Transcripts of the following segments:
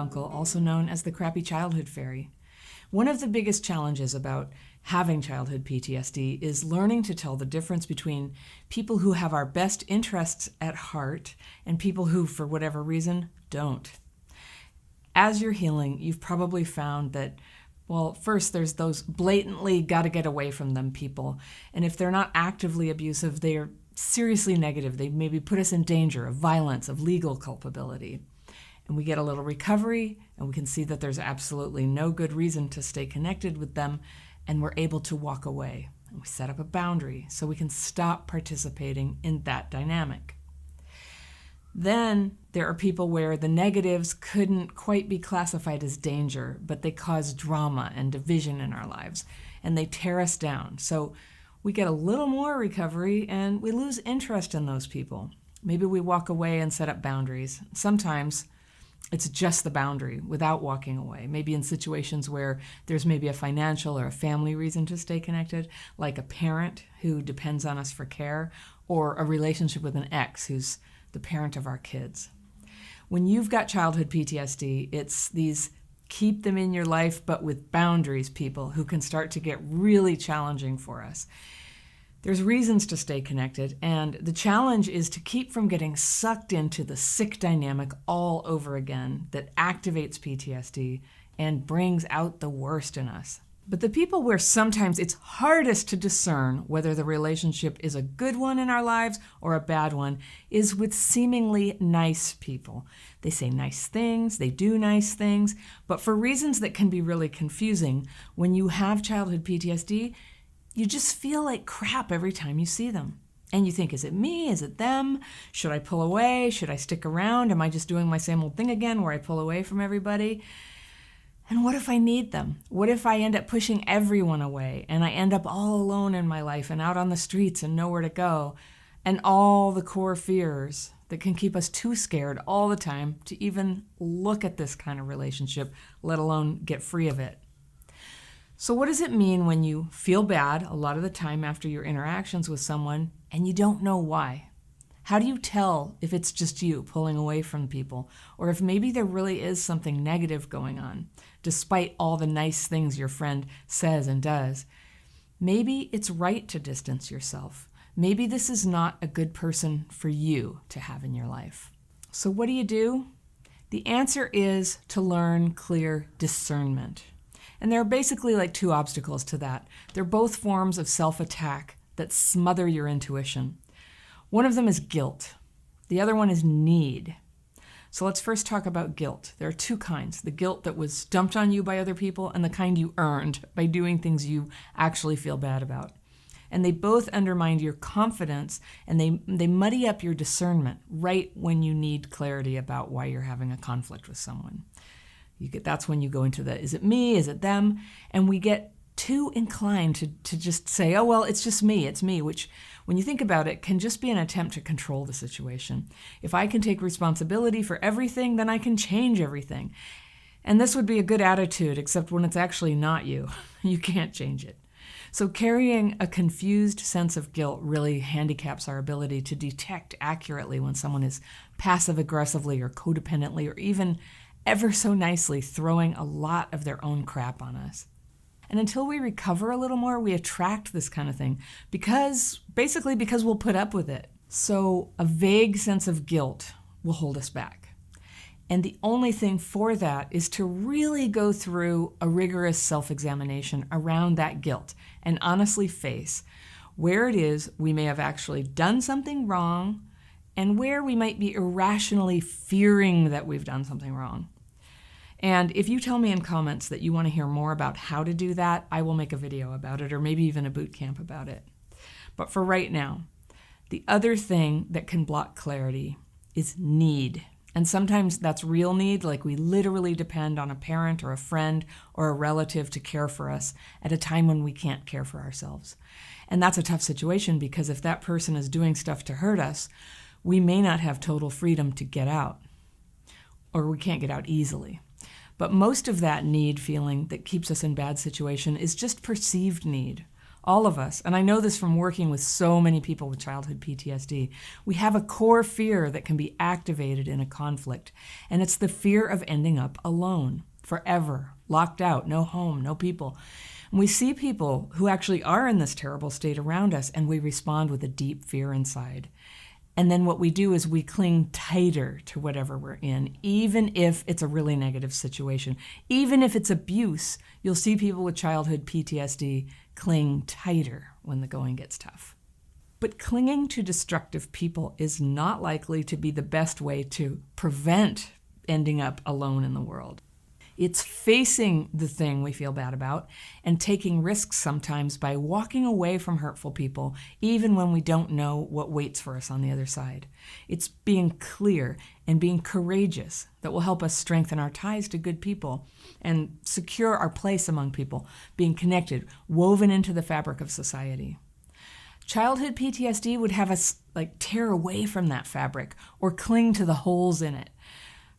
uncle, also known as the crappy childhood fairy. One of the biggest challenges about having childhood PTSD is learning to tell the difference between people who have our best interests at heart and people who, for whatever reason, don't. As you're healing, you've probably found that, well, first there's those blatantly gotta get away from them people. And if they're not actively abusive, they are seriously negative. They maybe put us in danger of violence, of legal culpability. And we get a little recovery, and we can see that there's absolutely no good reason to stay connected with them, and we're able to walk away. And we set up a boundary so we can stop participating in that dynamic. Then there are people where the negatives couldn't quite be classified as danger, but they cause drama and division in our lives, and they tear us down. So we get a little more recovery, and we lose interest in those people. Maybe we walk away and set up boundaries. Sometimes it's just the boundary without walking away. Maybe in situations where there's maybe a financial or a family reason to stay connected, like a parent who depends on us for care, or a relationship with an ex who's the parent of our kids. When you've got childhood PTSD, it's these keep them in your life but with boundaries people who can start to get really challenging for us. There's reasons to stay connected, and the challenge is to keep from getting sucked into the sick dynamic all over again that activates PTSD and brings out the worst in us. But the people where sometimes it's hardest to discern whether the relationship is a good one in our lives or a bad one is with seemingly nice people. They say nice things, they do nice things, but for reasons that can be really confusing, when you have childhood PTSD, you just feel like crap every time you see them. And you think, is it me? Is it them? Should I pull away? Should I stick around? Am I just doing my same old thing again where I pull away from everybody? And what if I need them? What if I end up pushing everyone away and I end up all alone in my life and out on the streets and nowhere to go? And all the core fears that can keep us too scared all the time to even look at this kind of relationship, let alone get free of it. So what does it mean when you feel bad a lot of the time after your interactions with someone and you don't know why? How do you tell if it's just you pulling away from people, or if maybe there really is something negative going on, despite all the nice things your friend says and does? Maybe it's right to distance yourself. Maybe this is not a good person for you to have in your life. So what do? The answer is to learn clear discernment. And there are basically like two obstacles to that. They're both forms of self-attack that smother your intuition. One of them is guilt. The other one is need. So let's first talk about guilt. There are two kinds: the guilt that was dumped on you by other people and the kind you earned by doing things you actually feel bad about. And they both undermine your confidence, and they muddy up your discernment right when you need clarity about why you're having a conflict with someone. That's when you go into the, is it me, is it them? And we get too inclined to just say, oh, well, it's just me, it's me, which when you think about it can just be an attempt to control the situation. If I can take responsibility for everything, then I can change everything. And this would be a good attitude, except when it's actually not you. You can't change it. So carrying a confused sense of guilt really handicaps our ability to detect accurately when someone is passive-aggressively or codependently or even ever so nicely throwing a lot of their own crap on us. And until we recover a little more, we attract this kind of thing because we'll put up with it. So a vague sense of guilt will hold us back. And the only thing for that is to really go through a rigorous self-examination around that guilt and honestly face where it is we may have actually done something wrong and where we might be irrationally fearing that we've done something wrong. And if you tell me in comments that you want to hear more about how to do that, I will make a video about it, or maybe even a boot camp about it. But for right now, the other thing that can block clarity is need. And sometimes that's real need, like we literally depend on a parent or a friend or a relative to care for us at a time when we can't care for ourselves. And that's a tough situation because if that person is doing stuff to hurt us, we may not have total freedom to get out, or we can't get out easily. But most of that need feeling that keeps us in bad situation is just perceived need. All of us, and I know this from working with so many people with childhood PTSD, we have a core fear that can be activated in a conflict, and it's the fear of ending up alone, forever, locked out, no home, no people. And we see people who actually are in this terrible state around us, and we respond with a deep fear inside. And then what we do is we cling tighter to whatever we're in, even if it's a really negative situation. Even if it's abuse, you'll see people with childhood PTSD cling tighter when the going gets tough. But clinging to destructive people is not likely to be the best way to prevent ending up alone in the world. It's facing the thing we feel bad about and taking risks sometimes by walking away from hurtful people, even when we don't know what waits for us on the other side. It's being clear and being courageous that will help us strengthen our ties to good people and secure our place among people, being connected, woven into the fabric of society. Childhood PTSD would have us tear away from that fabric or cling to the holes in it.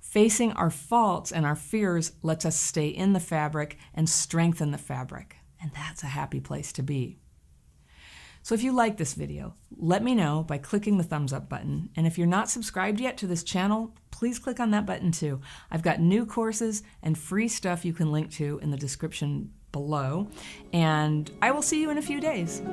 Facing our faults and our fears lets us stay in the fabric and strengthen the fabric, and that's a happy place to be. So if you like this video, let me know by clicking the thumbs up button, and if you're not subscribed yet to this channel, please click on that button too. I've got new courses and free stuff you can link to in the description below, and I will see you in a few days.